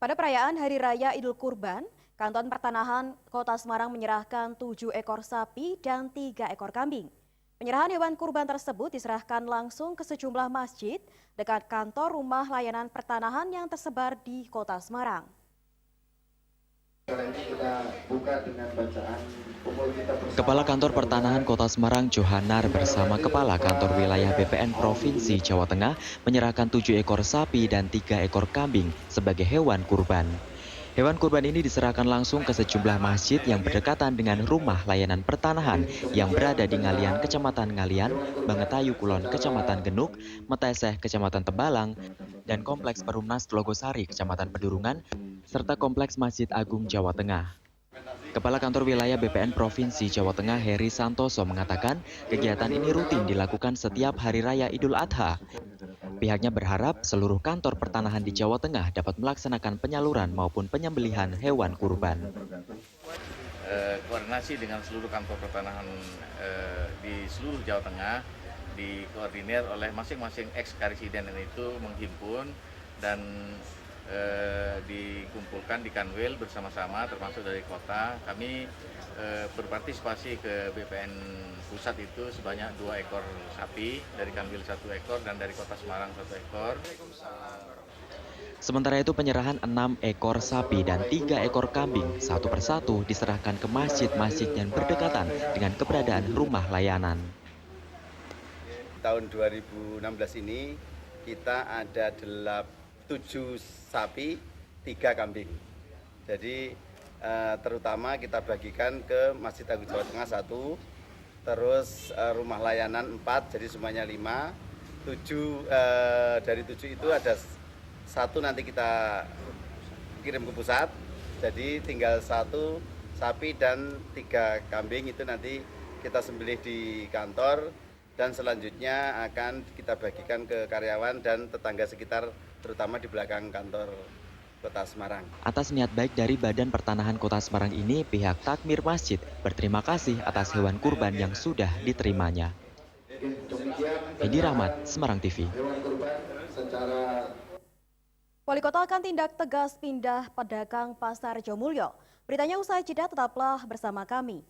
Pada perayaan Hari Raya Idul Kurban, Kanton Pertanahan Kota Semarang menyerahkan 7 ekor sapi dan 3 ekor kambing. Penyerahan hewan kurban tersebut diserahkan langsung ke sejumlah masjid dekat kantor rumah layanan pertanahan yang tersebar di Kota Semarang. Kepala Kantor Pertanahan Kota Semarang Johanar bersama Kepala Kantor Wilayah BPN Provinsi Jawa Tengah menyerahkan 7 ekor sapi dan 3 ekor kambing sebagai hewan kurban. Hewan kurban ini diserahkan langsung ke sejumlah masjid yang berdekatan dengan rumah layanan pertanahan yang berada di Ngalian, Kecamatan Ngalian, Bangetayu Kulon, Kecamatan Genuk, Meteseh, Kecamatan Tembalang, dan Kompleks Perumnas Telogosari, Kecamatan Pedurungan, serta Kompleks Masjid Agung Jawa Tengah. Kepala Kantor Wilayah BPN Provinsi Jawa Tengah Heri Santoso mengatakan kegiatan ini rutin dilakukan setiap Hari Raya Idul Adha. Pihaknya berharap seluruh kantor pertanahan di Jawa Tengah dapat melaksanakan penyaluran maupun penyembelihan hewan kurban. Koordinasi dengan seluruh kantor pertanahan di seluruh Jawa Tengah dikoordinir oleh masing-masing ex-karesiden itu menghimpun dan dikumpulkan di Kanwil bersama-sama termasuk dari kota. Kami berpartisipasi ke BPN pusat itu sebanyak 2 ekor sapi, dari Kanwil 1 ekor dan dari Kota Semarang 1 ekor. Sementara itu penyerahan 6 ekor sapi dan 3 ekor kambing satu persatu diserahkan ke masjid-masjid yang berdekatan dengan keberadaan rumah layanan. Tahun 2016 ini kita ada 7 sapi, 3 kambing. Jadi terutama kita bagikan ke Masjid Agung Jawa Tengah 1, terus rumah layanan 4, jadi semuanya 5. 7 dari 7 itu ada 1 nanti kita kirim ke pusat. Jadi tinggal 1 sapi dan 3 kambing itu nanti kita sembelih di kantor dan selanjutnya akan kita bagikan ke karyawan dan tetangga sekitar terutama di belakang kantor Kota Semarang. Atas niat baik dari Badan Pertanahan Kota Semarang ini, pihak takmir masjid berterima kasih atas hewan kurban yang sudah diterimanya. Edi Rahmat, Semarang TV. Wali Kota akan tindak tegas pindah pedagang Pasar Jomulyo. Beritanya usai jeda, tetaplah bersama kami.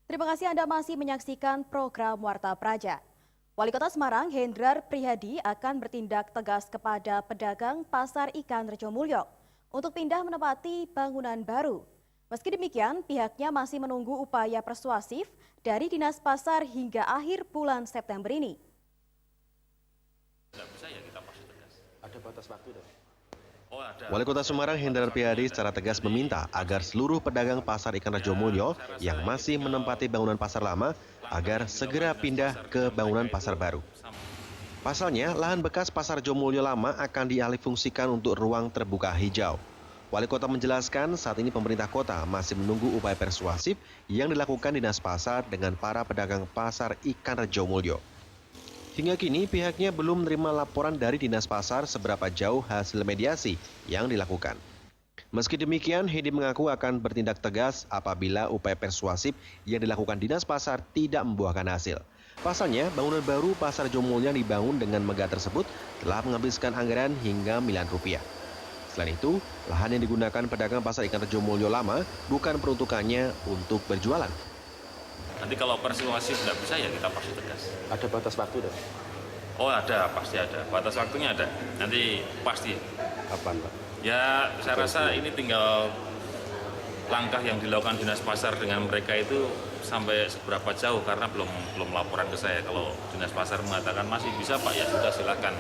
Terima kasih Anda masih menyaksikan program Warta Praja. Wali Kota Semarang Hendrar Prihadi akan bertindak tegas kepada pedagang Pasar Ikan Rejomulyo untuk pindah menempati bangunan baru. Meski demikian, pihaknya masih menunggu upaya persuasif dari Dinas Pasar hingga akhir bulan September ini. Ada batas waktu dong. Wali Kota Semarang Hendrar Prihadi secara tegas meminta agar seluruh pedagang Pasar Ikan Rejomulyo yang masih menempati bangunan pasar lama agar segera pindah ke bangunan pasar baru. Pasalnya, lahan bekas Pasar Jomulyo lama akan dialihfungsikan untuk ruang terbuka hijau. Wali Kota menjelaskan saat ini pemerintah kota masih menunggu upaya persuasif yang dilakukan Dinas Pasar dengan para pedagang Pasar Ikan Rejomulyo. Hingga kini pihaknya belum menerima laporan dari Dinas Pasar seberapa jauh hasil mediasi yang dilakukan. Meski demikian, Hedi mengaku akan bertindak tegas apabila upaya persuasif yang dilakukan Dinas Pasar tidak membuahkan hasil. Pasalnya, bangunan baru Pasar Jomulyo yang dibangun dengan megah tersebut telah menghabiskan anggaran hingga miliaran rupiah. Selain itu, lahan yang digunakan pedagang Pasar Ikan Rejomulyo lama bukan peruntukannya untuk berjualan. Nanti kalau persuasif nggak bisa ya kita pasti tegas. Ada batas waktu dong. Oh ada, pasti ada. Batas waktunya ada. Nanti pasti. Kapan, Pak? Ya saya rasa ini tinggal langkah yang dilakukan Dinas Pasar dengan mereka itu sampai seberapa jauh karena belum laporan ke saya. Kalau Dinas Pasar mengatakan masih bisa Pak, ya sudah silakan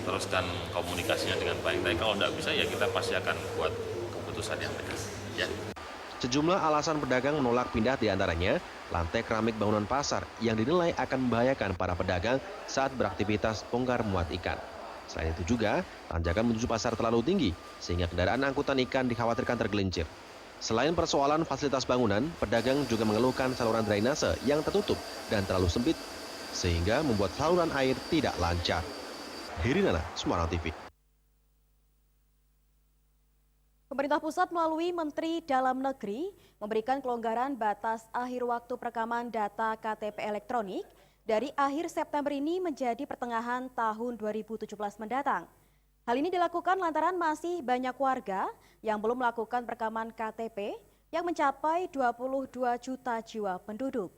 teruskan komunikasinya dengan baik. Tapi kalau nggak bisa ya kita pasti akan buat keputusan yang tegas. Ya. Sejumlah alasan pedagang menolak pindah diantaranya lantai keramik bangunan pasar yang dinilai akan membahayakan para pedagang saat beraktivitas bongkar muat ikan. Selain itu juga, tanjakan menuju pasar terlalu tinggi sehingga kendaraan angkutan ikan dikhawatirkan tergelincir. Selain persoalan fasilitas bangunan, pedagang juga mengeluhkan saluran drainase yang tertutup dan terlalu sempit. sehingga membuat saluran air tidak lancar. Hirinana, Semarang TV. Pemerintah pusat melalui Menteri Dalam Negeri memberikan kelonggaran batas akhir waktu perekaman data KTP elektronik dari akhir September ini menjadi pertengahan tahun 2017 mendatang. Hal ini dilakukan lantaran masih banyak warga yang belum melakukan perekaman KTP yang mencapai 22 juta jiwa penduduk.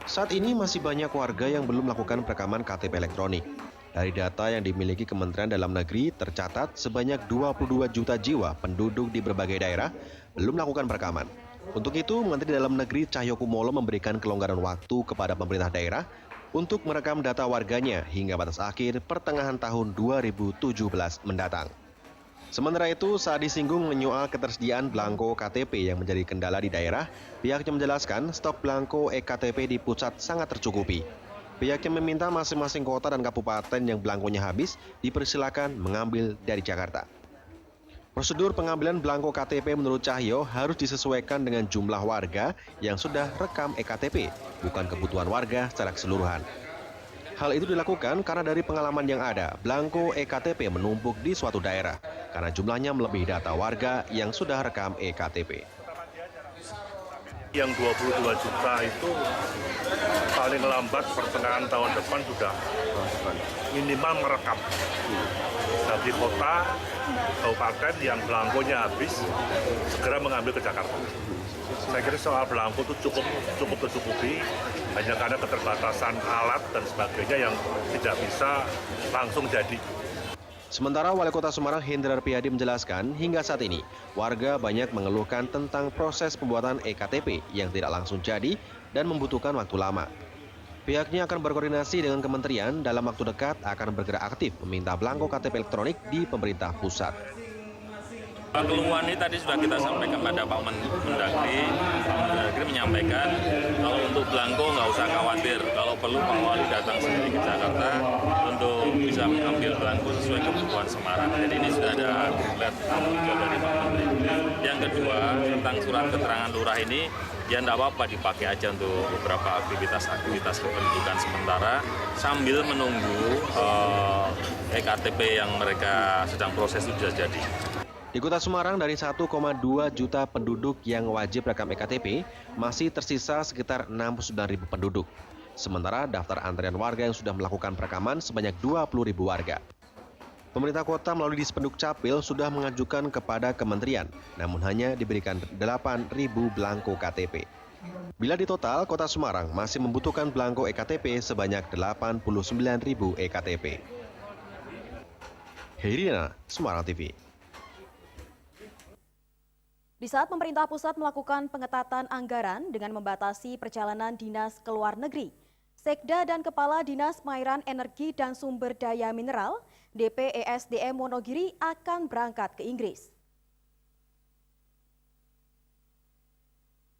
Saat ini masih banyak warga yang belum melakukan perekaman KTP elektronik. Dari data yang dimiliki Kementerian Dalam Negeri, tercatat sebanyak 22 juta jiwa penduduk di berbagai daerah belum melakukan perekaman. Untuk itu, Menteri Dalam Negeri Cahyokumolo memberikan kelonggaran waktu kepada pemerintah daerah untuk merekam data warganya hingga batas akhir pertengahan tahun 2017 mendatang. Sementara itu, saat disinggung menyoal ketersediaan belangko KTP yang menjadi kendala di daerah, pihaknya menjelaskan stok belangko e-KTP di pusat sangat tercukupi. Pihaknya meminta masing-masing kota dan kabupaten yang belangkonya habis dipersilakan mengambil dari Jakarta. Prosedur pengambilan belangko KTP menurut Cahyo harus disesuaikan dengan jumlah warga yang sudah rekam e-KTP, bukan kebutuhan warga secara keseluruhan. Hal itu dilakukan karena dari pengalaman yang ada, belangko e-KTP menumpuk di suatu daerah karena jumlahnya melebihi data warga yang sudah rekam e-KTP. Yang 22 juta itu paling lambat pertengahan tahun depan sudah minimal merekam. Dari kota, kabupaten yang belangkonya habis, segera mengambil ke Jakarta. Saya kira soal belangko itu cukup tercukupi, hanya karena keterbatasan alat dan sebagainya yang tidak bisa langsung jadi. Sementara Wali Kota Semarang Hendrar Prihadi menjelaskan, hingga saat ini warga banyak mengeluhkan tentang proses pembuatan e-KTP yang tidak langsung jadi dan membutuhkan waktu lama. Pihaknya akan berkoordinasi dengan kementerian dalam waktu dekat akan bergerak aktif meminta belangko KTP elektronik di pemerintah pusat. Keluhan ini tadi sudah kita sampaikan pada Pak Mendagri. Pak Mendagri menyampaikan kalau untuk belangko nggak usah khawatir. Kalau perlu Pak Wali datang sendiri ke Jakarta untuk bisa mengambil belangko sesuai kebutuhan Semarang. Jadi ini sudah ada template tanggung jawab dari Pak Menteri. Yang kedua, tentang surat keterangan lurah ini, ya enggak apa-apa dipakai aja untuk beberapa aktivitas kependudukan sementara sambil menunggu e-KTP yang mereka sedang proses itu sudah jadi. Di Kota Semarang, dari 1,2 juta penduduk yang wajib rekam e-KTP, masih tersisa sekitar 69.000 penduduk. Sementara daftar antrian warga yang sudah melakukan perekaman sebanyak 20.000 warga. Pemerintah kota melalui Dispenduk Capil sudah mengajukan kepada kementerian, namun hanya diberikan 8.000 belangko KTP. Bila di total, Kota Semarang masih membutuhkan belangko e-KTP sebanyak 89.000 e-KTP. Hirinana, Semarang TV. Di saat pemerintah pusat melakukan pengetatan anggaran dengan membatasi perjalanan dinas ke luar negeri, Sekda dan Kepala Dinas Pengairan Energi dan Sumber Daya Mineral DPESDM Wonogiri akan berangkat ke Inggris.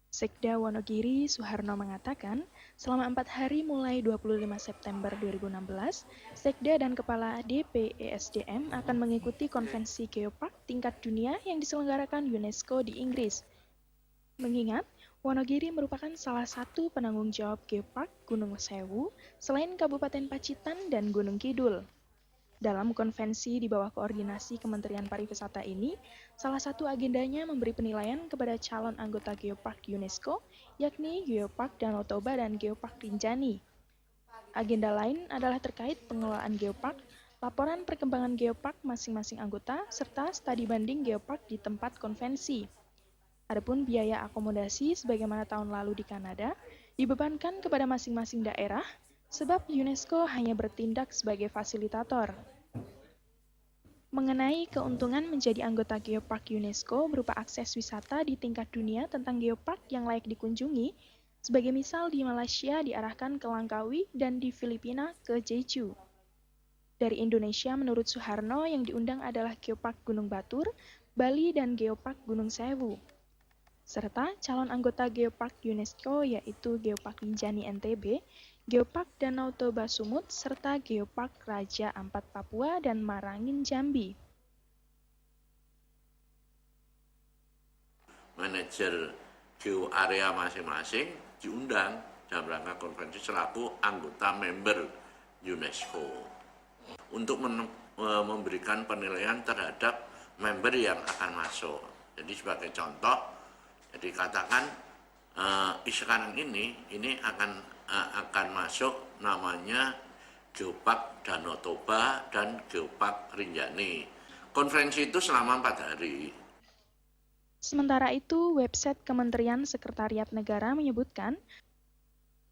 Sekda Wonogiri Suharno mengatakan, selama 4 hari mulai 25 September 2016, Sekda dan Kepala DPESDM akan mengikuti konvensi Geopark tingkat dunia yang diselenggarakan UNESCO di Inggris. Mengingat, Wonogiri merupakan salah satu penanggung jawab Geopark Gunung Sewu selain Kabupaten Pacitan dan Gunung Kidul. Dalam konvensi di bawah koordinasi Kementerian Pariwisata ini, salah satu agendanya memberi penilaian kepada calon anggota Geopark UNESCO, yakni Geopark Danau Toba dan Geopark Rinjani. Agenda lain adalah terkait pengelolaan Geopark, laporan perkembangan Geopark masing-masing anggota, serta studi banding Geopark di tempat konvensi. Adapun biaya akomodasi sebagaimana tahun lalu di Kanada, dibebankan kepada masing-masing daerah, sebab UNESCO hanya bertindak sebagai fasilitator. Mengenai keuntungan menjadi anggota Geopark UNESCO berupa akses wisata di tingkat dunia tentang Geopark yang layak dikunjungi, sebagai misal di Malaysia diarahkan ke Langkawi dan di Filipina ke Jeju. Dari Indonesia menurut Suharno yang diundang adalah Geopark Gunung Batur, Bali dan Geopark Gunung Sewu. Serta calon anggota Geopark UNESCO yaitu Geopark Rinjani NTB, Geopark Danau Toba Sumut, serta Geopark Raja Ampat Papua dan Marangin Jambi. Manajer geoarea masing-masing diundang dalam rangka konferensi selaku anggota member UNESCO untuk memberikan penilaian terhadap member yang akan masuk. Jadi sebagai contoh, jadi katakan sekarang ini akan masuk namanya Geopark Danau Toba dan Geopark Rinjani. Konferensi itu selama 4 hari. Sementara itu, website Kementerian Sekretariat Negara menyebutkan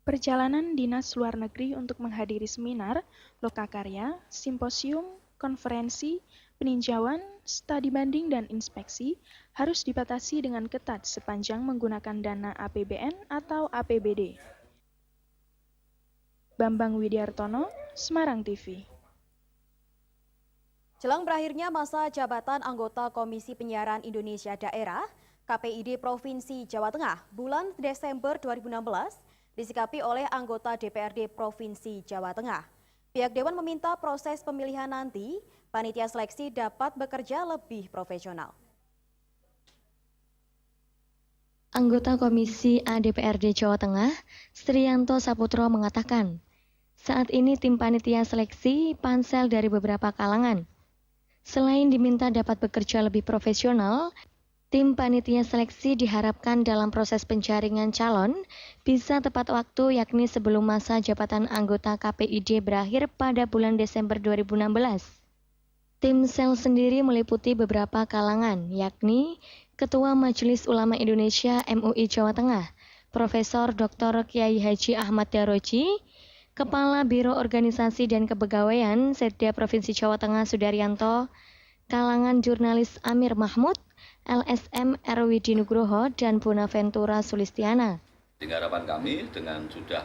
perjalanan dinas luar negeri untuk menghadiri seminar, lokakarya, simposium, konferensi, peninjauan, studi banding, dan inspeksi harus dibatasi dengan ketat sepanjang menggunakan dana APBN atau APBD. Bambang Widiartono, Semarang TV. Jelang berakhirnya masa jabatan anggota Komisi Penyiaran Indonesia Daerah, KPID Provinsi Jawa Tengah, bulan Desember 2016, disikapi oleh anggota DPRD Provinsi Jawa Tengah. Pihak Dewan meminta proses pemilihan nanti, panitia seleksi dapat bekerja lebih profesional. Anggota Komisi A DPRD Jawa Tengah, Striyanto Saputro mengatakan, saat ini tim panitia seleksi pansel dari beberapa kalangan. Selain diminta dapat bekerja lebih profesional, tim panitia seleksi diharapkan dalam proses penjaringan calon bisa tepat waktu yakni sebelum masa jabatan anggota KPID berakhir pada bulan Desember 2016. Tim sel sendiri meliputi beberapa kalangan yakni Ketua Majelis Ulama Indonesia MUI Jawa Tengah, Profesor Dr. Kiai Haji Ahmad Daroji, Kepala Biro Organisasi dan Kepegawaian Setda Provinsi Jawa Tengah Sudaryanto, kalangan jurnalis Amir Mahmud, LSM Erwidi Nugroho, dan Bonaventura Sulistiana. Sehingga harapan kami dengan sudah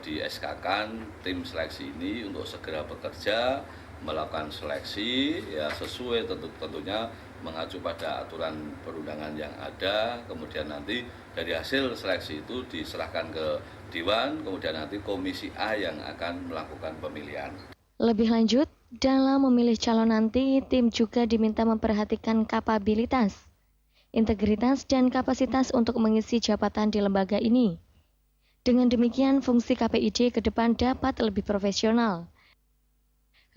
di SK-kan tim seleksi ini untuk segera bekerja, melakukan seleksi ya sesuai tentunya mengacu pada aturan perundangan yang ada, kemudian nanti dari hasil seleksi itu diserahkan ke Dewan, kemudian nanti Komisi A yang akan melakukan pemilihan. Lebih lanjut, dalam memilih calon nanti, tim juga diminta memperhatikan kapabilitas, integritas, dan kapasitas untuk mengisi jabatan di lembaga ini. Dengan demikian, fungsi KPID ke depan dapat lebih profesional.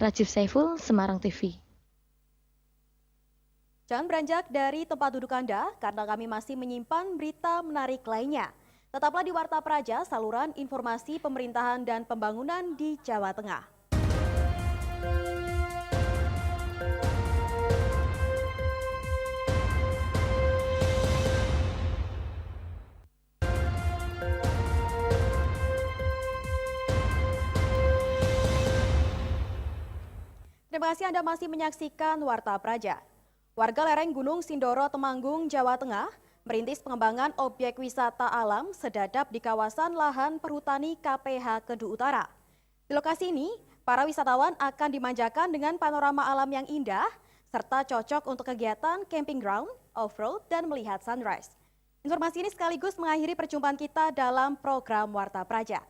Rajif Saiful, Semarang TV. Jangan beranjak dari tempat duduk Anda, karena kami masih menyimpan berita menarik lainnya. Tetaplah di Warta Praja, saluran informasi pemerintahan dan pembangunan di Jawa Tengah. Terima kasih Anda masih menyaksikan Warta Praja. Warga lereng Gunung Sindoro, Temanggung, Jawa Tengah merintis pengembangan objek wisata alam sedadap di kawasan lahan perhutani KPH Kedu Utara. Di lokasi ini, para wisatawan akan dimanjakan dengan panorama alam yang indah, serta cocok untuk kegiatan camping ground, off-road, dan melihat sunrise. Informasi ini sekaligus mengakhiri perjumpaan kita dalam program Warta Praja.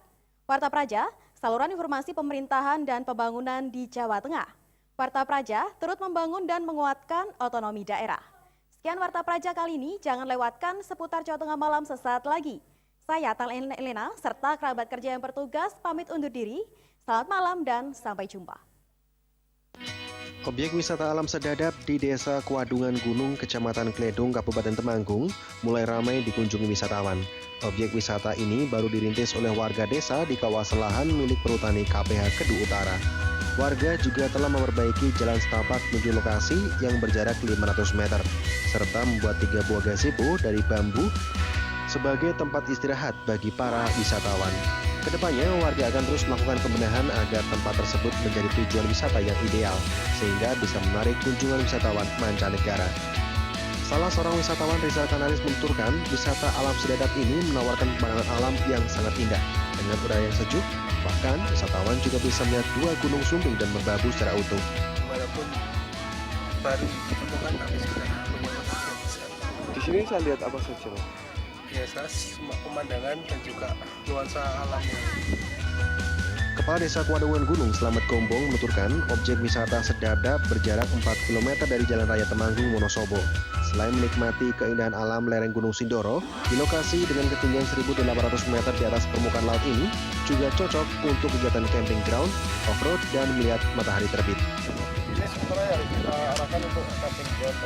Warta Praja, saluran informasi pemerintahan dan pembangunan di Jawa Tengah. Warta Praja turut membangun dan menguatkan otonomi daerah. Sekian Warta Praja kali ini, jangan lewatkan seputar Jawa Tengah malam sesaat lagi. Saya Tal Elena serta kerabat kerja yang bertugas pamit undur diri. Selamat malam dan sampai jumpa. Objek wisata alam sedadap di Desa Kuadungan Gunung, Kecamatan Kledung, Kabupaten Temanggung mulai ramai dikunjungi wisatawan. Objek wisata ini baru dirintis oleh warga desa di kawasan lahan milik perhutani KPH Kedu Utara. Warga juga telah memperbaiki jalan setapak menuju lokasi yang berjarak 500 meter, serta membuat 3 buah gazebo dari bambu sebagai tempat istirahat bagi para wisatawan. Kedepannya, warga akan terus melakukan pembenahan agar tempat tersebut menjadi tujuan wisata yang ideal, sehingga bisa menarik kunjungan wisatawan mancanegara. Salah seorang wisatawan, Rizal Kanaris, menuturkan wisata alam sedadap ini menawarkan pemandangan alam yang sangat indah dengan udara yang sejuk. Bahkan, wisatawan juga bisa melihat 2 gunung sumbing dan merbabu secara utuh. Walaupun baru ditemukan, tapi sudah punya Di sini saya lihat apa saja, Pak? Biasa pemandangan dan juga nuansa alamnya. Kepala Desa Kuadungan Gunung, Slamet Gombong, menuturkan objek wisata sedadap berjarak 4 km dari Jalan Raya Temanggung, Wonosobo, Selain menikmati keindahan alam lereng Gunung Sindoro, di lokasi dengan ketinggian 1.800 meter di atas permukaan laut ini juga cocok untuk kegiatan camping ground, off-road, dan melihat matahari terbit. Ini sebenarnya kita arahkan untuk camping ground,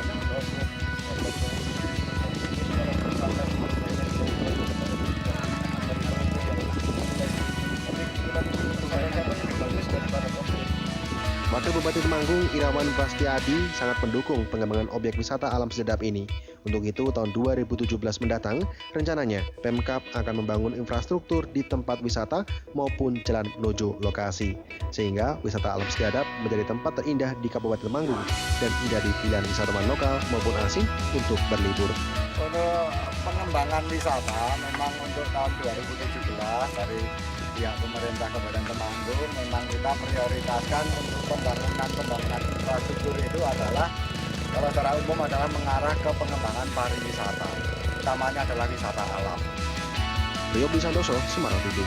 Wakil Bupati Temanggung Irawan Prastiadi sangat mendukung pengembangan objek wisata alam sedap ini. Untuk itu, tahun 2017 mendatang, rencananya Pemkab akan membangun infrastruktur di tempat wisata maupun jalan menuju lokasi. Sehingga wisata alam sedap menjadi tempat terindah di Kabupaten Temanggung dan menjadi pilihan wisatawan lokal maupun asing untuk berlibur. Untuk pengembangan wisata, memang untuk tahun 2017 dari pihak pemerintah Kabupaten Temanggung memang kita prioritaskan untuk pembangunan infrastruktur itu adalah kalau secara umum adalah mengarah ke pengembangan pariwisata, utamanya adalah wisata alam. Rio Budi Santoso, Semarang TV.